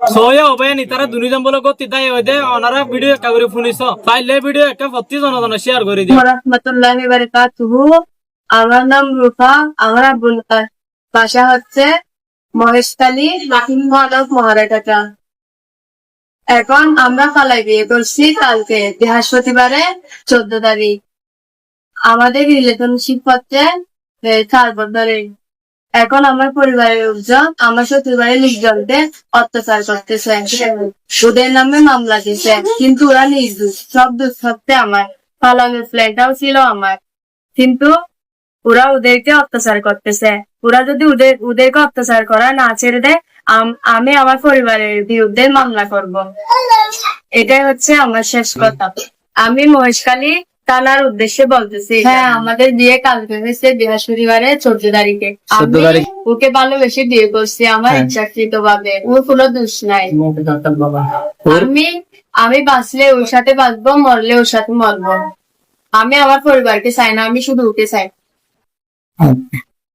সোয়া হবে নি তারা দুনিজন বলে গতি তাই ওই দে ওনারা ভিডিও একটা করে শুনিস পাইলে ভিডিও একটা প্রতি জনগণ শেয়ার করে দিও। রাহমাতুল্লাহি ওয়া বারাকাতুহু। আমার নাম রূপা, আমার আব্বুর বাসা হচ্ছে মহেশখালী, মানব মহারাটাটা। এখন আমরা ফালাই বিয়ে করছি কালকে বৃহস্পতিবারে 14 তারিখ। আমাদের রিলেশনশিপ হচ্ছে 4 বছরের। এখন আমার পরিবারের লোকজন আমার শ্বশুর বাড়ির লোকজনকে অত্যাচার করতেছে, ওদের নামে মামলা দিছে, কিন্তু ওরা নির্দোষ, সব দোষ হচ্ছে আমার। পালানোর প্ল্যানটাও ছিল আমার, কিন্তু ওরা ওদেরকে অত্যাচার করতেছে। ওরা যদি ওদেরকে অত্যাচার করা না ছেড়ে দেয়, আমি আমার পরিবারের বিরুদ্ধে মামলা করব। এটাই হচ্ছে আমার শেষ কথা। আমি মহেশখালী থানার উদ্দেশ্যে বলতেছি, হ্যাঁ আমাদের বিয়ে কালকে হয়েছে বৃহস্পতিবারে 14 তারিখে। আমি ওকে ভালোবেসে বিয়ে করছি আমার ইচ্ছাকৃত ভাবে, ওর কোনো দোষ নাই। আমি বাঁচলে ওর সাথে বাঁচবো, মরলে ওর সাথে মরবো। আমি আমার পরিবারকে চাই না, আমি শুধু ওকে চাই।